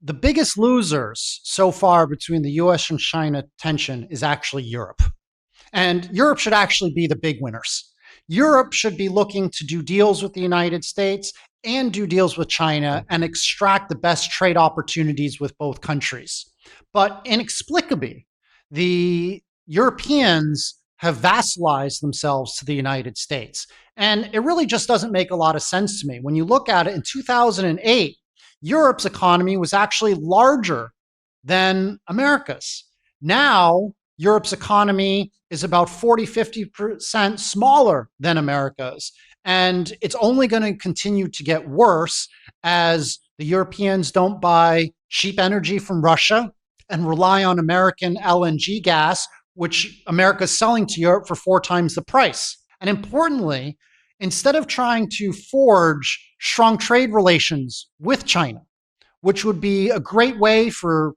the biggest losers so far between the US and China tension is actually Europe. And Europe should actually be the big winners. Europe should be looking to do deals with the United States and do deals with China and extract the best trade opportunities with both countries. But inexplicably, the Europeans have vassalized themselves to the United States. And it really just doesn't make a lot of sense to me. When you look at it, in 2008, Europe's economy was actually larger than America's. Now, Europe's economy is about 40–50% smaller than America's. And it's only going to continue to get worse as the Europeans don't buy cheap energy from Russia and rely on American LNG gas, which America is selling to Europe for 4 times the price. And importantly, instead of trying to forge strong trade relations with China, which would be a great way for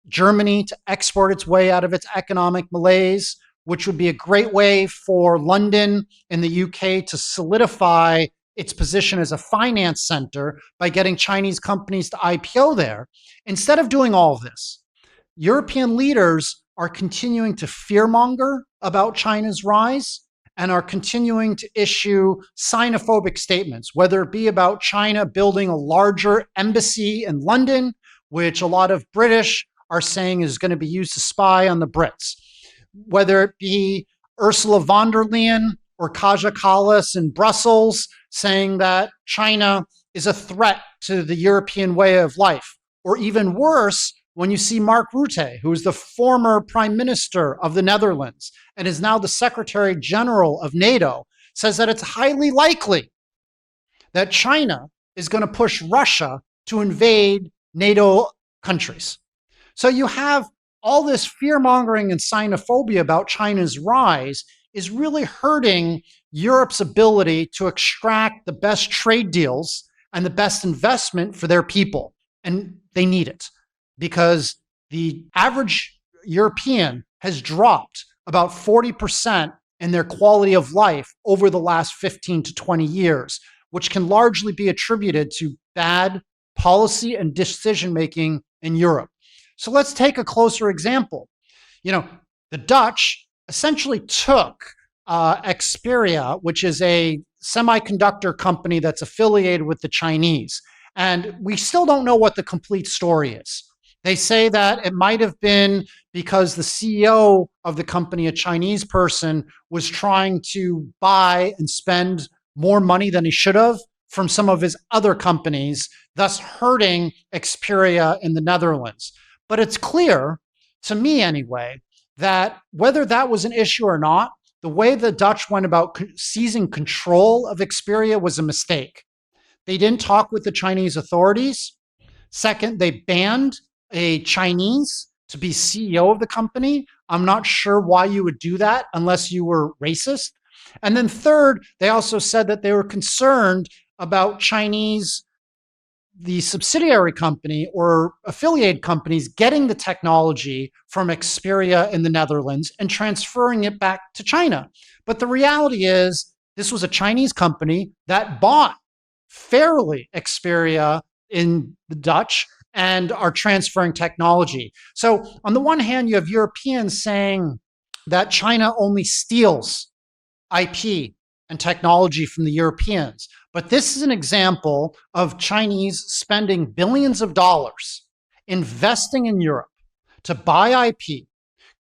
Germany to export its way out of its economic malaise, which would be a great way for London and the UK to solidify its position as a finance center by getting Chinese companies to IPO there. Instead of doing all of this, European leaders are continuing to fearmonger about China's rise and are continuing to issue xenophobic statements, whether it be about China building a larger embassy in London, which a lot of British are saying is going to be used to spy on the Brits, whether it be Ursula von der Leyen or Kaja Kallas in Brussels saying that China is a threat to the European way of life, or even worse, when you see Mark Rutte, who is the former prime minister of the Netherlands and is now the Secretary General of NATO, says that it's highly likely that China is going to push Russia to invade NATO countries. So you have all this fear-mongering and xenophobia about China's rise is really hurting Europe's ability to extract the best trade deals and the best investment for their people. And they need it, because the average European has dropped about 40% in their quality of life over the last 15 to 20 years, which can largely be attributed to bad policy and decision-making in Europe. So let's take a closer example. The Dutch essentially took Xperia, which is a semiconductor company that's affiliated with the Chinese. And we still don't know what the complete story is. They say that it might have been because the CEO of the company, a Chinese person, was trying to buy and spend more money than he should have from some of his other companies, thus hurting Xperia in the Netherlands. But it's clear, to me anyway, that whether that was an issue or not, the way the Dutch went about seizing control of Xperia was a mistake. They didn't talk with the Chinese authorities. Second, they banned a Chinese to be CEO of the company. I'm not sure why you would do that unless you were racist. And then third, they also said that they were concerned about Chinese, the subsidiary company or affiliate companies, getting the technology from Xperia in the Netherlands and transferring it back to China. But the reality is, this was a Chinese company that bought fairly Xperia in the Dutch and are transferring technology. So on the one hand, you have Europeans saying that China only steals IP and technology from the Europeans. But this is an example of Chinese spending billions of dollars investing in Europe to buy IP,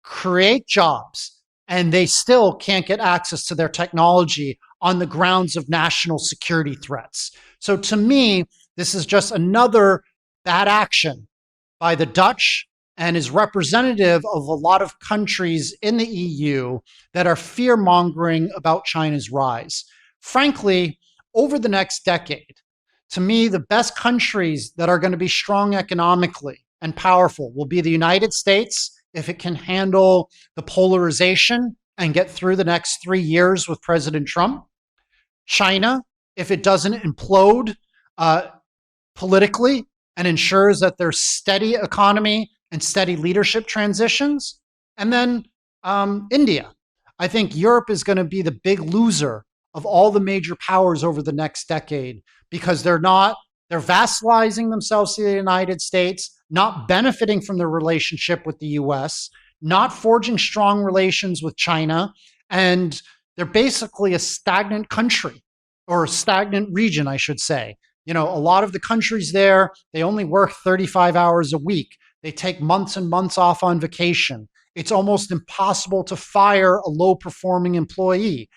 create jobs, and they still can't get access to their technology on the grounds of national security threats. So to me, this is just another bad action by the Dutch and is representative of a lot of countries in the EU that are fear-mongering about China's rise. Frankly, over the next decade, to me, the best countries that are going to be strong economically and powerful will be the United States, if it can handle the polarization and get through the next 3 years with President Trump. China, if it doesn't implode politically and ensures that there's steady economy and steady leadership transitions. And then India. I think Europe is going to be the big loser of all the major powers over the next decade because they're not They're vassalizing themselves to the United States, not benefiting from their relationship with the US, not forging strong relations with China, and they're basically a stagnant country, or a stagnant region, I should say. A lot of the countries there, they only work 35 hours a week. They take months and months off on vacation. It's almost impossible to fire a low-performing employee.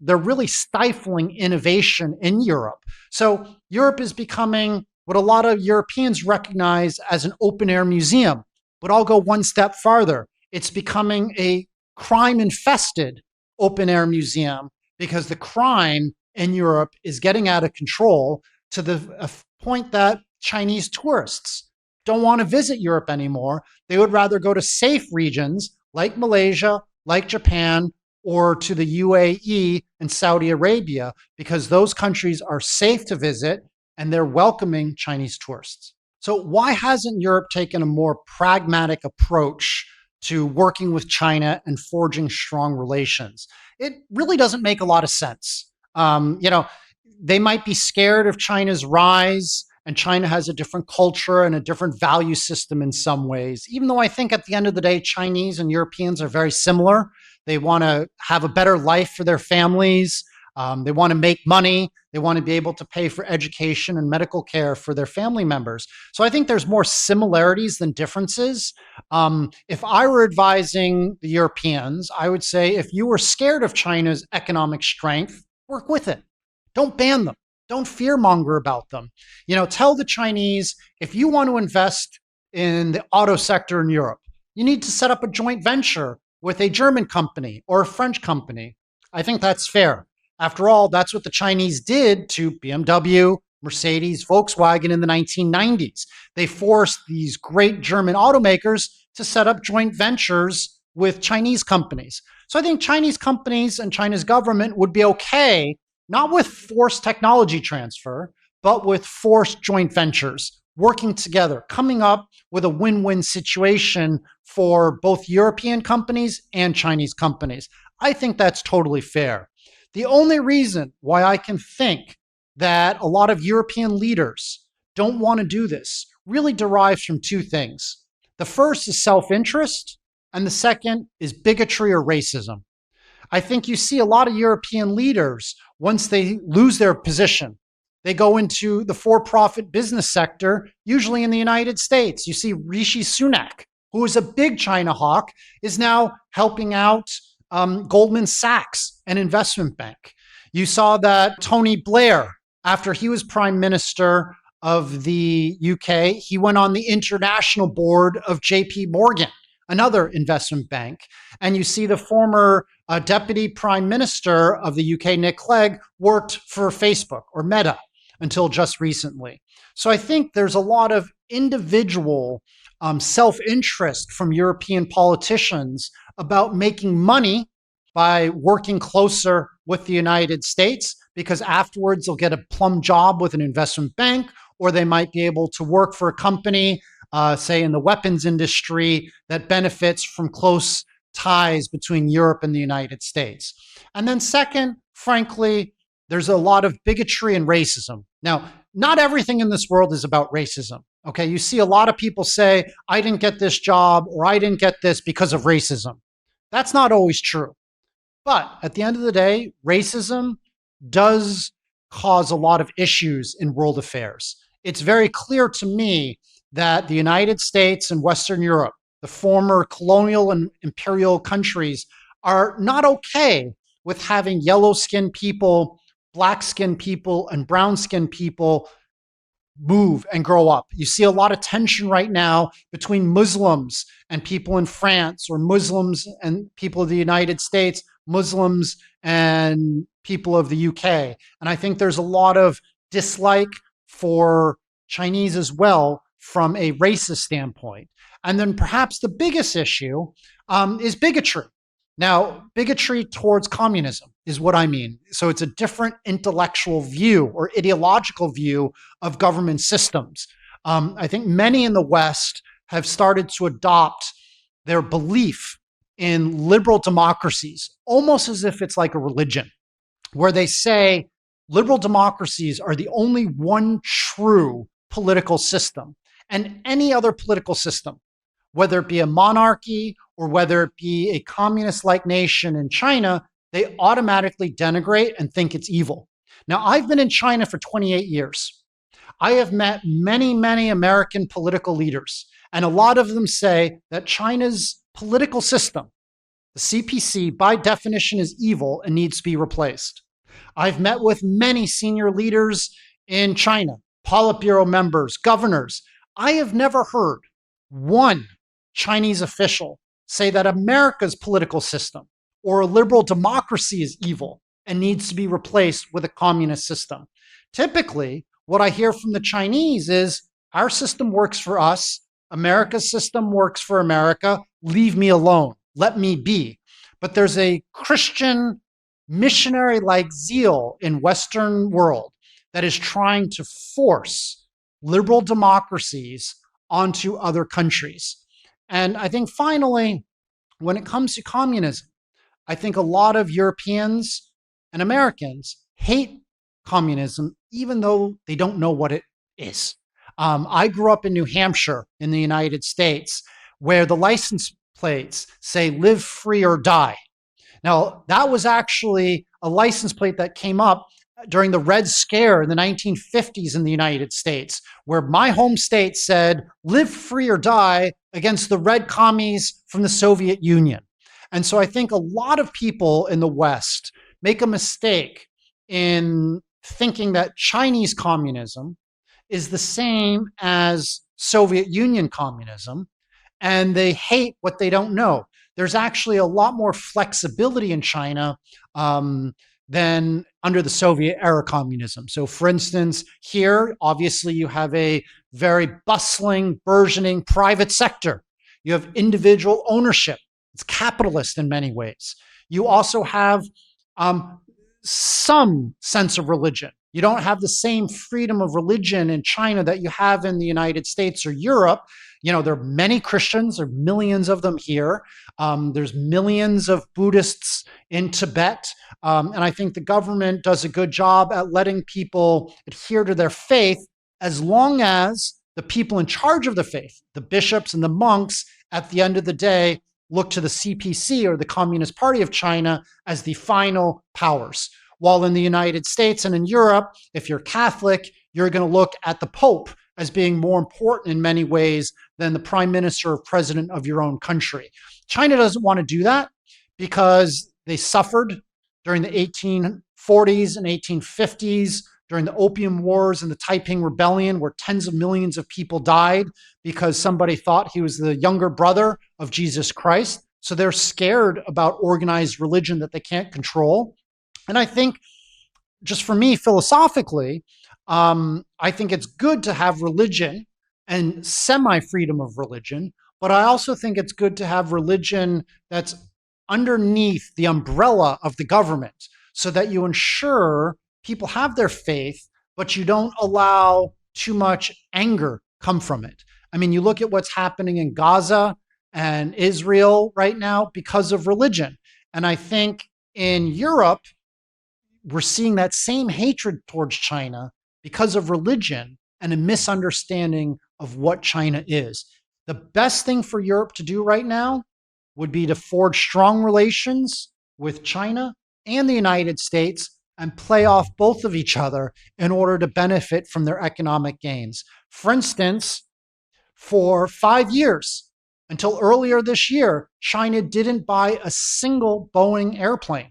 They're really stifling innovation in Europe. So Europe is becoming what a lot of Europeans recognize as an open-air museum. But I'll go one step farther. It's becoming a crime-infested open-air museum, because the crime in Europe is getting out of control to the point that Chinese tourists don't want to visit Europe anymore. They would rather go to safe regions like Malaysia, like Japan, or to the UAE and Saudi Arabia, because those countries are safe to visit and they're welcoming Chinese tourists. So why hasn't Europe taken a more pragmatic approach to working with China and forging strong relations? It really doesn't make a lot of sense. They might be scared of China's rise, and China has a different culture and a different value system in some ways, even though I think at the end of the day, Chinese and Europeans are very similar. They want to have a better life for their families. They want to make money. They want to be able to pay for education and medical care for their family members. So I think there's more similarities than differences. If I were advising the Europeans, I would say, if you were scared of China's economic strength, work with it. Don't ban them. Don't fear-monger about them. Tell the Chinese, if you want to invest in the auto sector in Europe, you need to set up a joint venture with a German company or a French company. I think that's fair. After all, that's what the Chinese did to BMW, Mercedes, Volkswagen in the 1990s. They forced these great German automakers to set up joint ventures with Chinese companies. So I think Chinese companies and China's government would be okay, not with forced technology transfer, but with forced joint ventures, working together, coming up with a win-win situation for both European companies and Chinese companies. I think that's totally fair. The only reason why I can think that a lot of European leaders don't want to do this really derives from two things. The first is self-interest, and the second is bigotry or racism. I think you see a lot of European leaders, once they lose their position, they go into the for-profit business sector, usually in the United States. You see Rishi Sunak, who is a big China hawk, is now helping out Goldman Sachs, an investment bank. You saw that Tony Blair, after he was prime minister of the UK, he went on the international board of JP Morgan, another investment bank. And you see the former deputy prime minister of the UK, Nick Clegg, worked for Facebook or Meta until just recently. So I think there's a lot of individual self-interest from European politicians about making money by working closer with the United States, because afterwards they'll get a plum job with an investment bank, or they might be able to work for a company, say in the weapons industry, that benefits from close ties between Europe and the United States. And then second, frankly, there's a lot of bigotry and racism. Now, not everything in this world is about racism. Okay, you see a lot of people say, I didn't get this job, or I didn't get this because of racism. That's not always true. But at the end of the day, racism does cause a lot of issues in world affairs. It's very clear to me that the United States and Western Europe, the former colonial and imperial countries, are not okay with having yellow-skinned people, black-skinned people, and brown-skinned people move and grow up. You see a lot of tension right now between Muslims and people in France, or Muslims and people of the United States, Muslims and people of the UK. And I think there's a lot of dislike for Chinese as well from a racist standpoint. And then perhaps the biggest issue is bigotry. Now, bigotry towards communism is what I mean. So it's a different intellectual view or ideological view of government systems. I think many in the West have started to adopt their belief in liberal democracies, almost as if it's like a religion, where they say liberal democracies are the only one true political system. And any other political system, whether it be a monarchy or whether it be a communist-like nation in China, they automatically denigrate and think it's evil. Now, I've been in China for 28 years. I have met many, many American political leaders, and a lot of them say that China's political system, the CPC, by definition is evil and needs to be replaced. I've met with many senior leaders in China, Politburo members, governors. I have never heard one Chinese official say that America's political system or a liberal democracy is evil and needs to be replaced with a communist system. Typically, what I hear from the Chinese is, our system works for us, America's system works for America, leave me alone, let me be. But there's a Christian missionary-like zeal in Western world that is trying to force liberal democracies onto other countries. And I think finally, when it comes to communism, I think a lot of Europeans and Americans hate communism, even though they don't know what it is. I grew up in New Hampshire in the United States, where the license plates say live free or die. Now, that was actually a license plate that came up during the Red Scare in the 1950s in the United States, where my home state said, live free or die against the red commies from the Soviet Union. And so I think a lot of people in the West make a mistake in thinking that Chinese communism is the same as Soviet Union communism, and they hate what they don't know. There's actually a lot more flexibility in China than under the Soviet era communism. So for instance, here, obviously you have a very bustling, burgeoning private sector. You have individual ownership. It's capitalist in many ways. You also have some sense of religion. You don't have the same freedom of religion in China that you have in the United States or Europe. You know, there are many Christians, there are millions of them here. There's millions of Buddhists in Tibet. And I think the government does a good job at letting people adhere to their faith, as long as the people in charge of the faith, the bishops and the monks, at the end of the day, look to the CPC or the Communist Party of China as the final powers. While in the United States and in Europe, if you're Catholic, you're going to look at the Pope as being more important in many ways than the prime minister or president of your own country. China doesn't want to do that because they suffered during the 1840s and 1850s, during the Opium Wars and the Taiping Rebellion, where tens of millions of people died because somebody thought he was the younger brother of Jesus Christ. So they're scared about organized religion that they can't control. And I think, just for me, philosophically, I think it's good to have religion and semi-freedom of religion, but I also think it's good to have religion that's underneath the umbrella of the government, so that you ensure people have their faith, but you don't allow too much anger come from it. I mean, you look at what's happening in Gaza and Israel right now because of religion. And I think in Europe, we're seeing that same hatred towards China because of religion and a misunderstanding of what China is. The best thing for Europe to do right now would be to forge strong relations with China and the United States and play off both of each other in order to benefit from their economic gains. For instance, for 5 years, until earlier this year, China didn't buy a single Boeing airplane.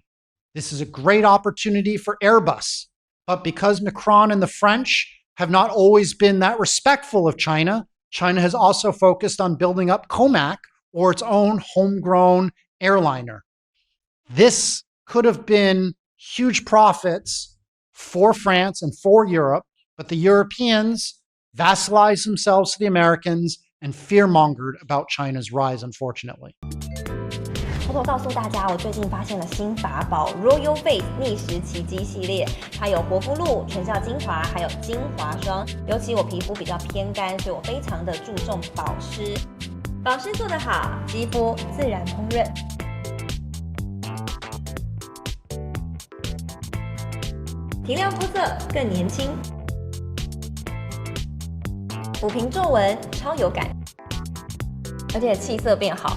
This is a great opportunity for Airbus. But because Macron and the French have not always been that respectful of China, China has also focused on building up Comac, or its own homegrown airliner. This could have been huge profits for France and for Europe, but the Europeans vassalized themselves to the Americans and fear-mongered about China's rise, unfortunately. 偷偷告诉大家，我最近发现了新法宝 Royal Face 逆时奇迹系列，它有活肤露、全效精华，还有精华霜。尤其我皮肤比较偏干，所以我非常的注重保湿。保湿做得好，肌肤自然烹饪。提亮肤色更年轻，抚平皱纹超有感，而且气色变好，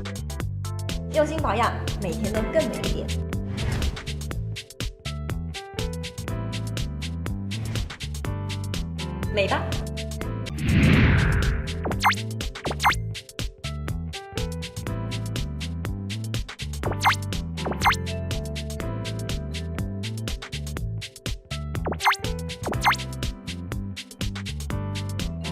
用心保养，每天都更美一点。美吧。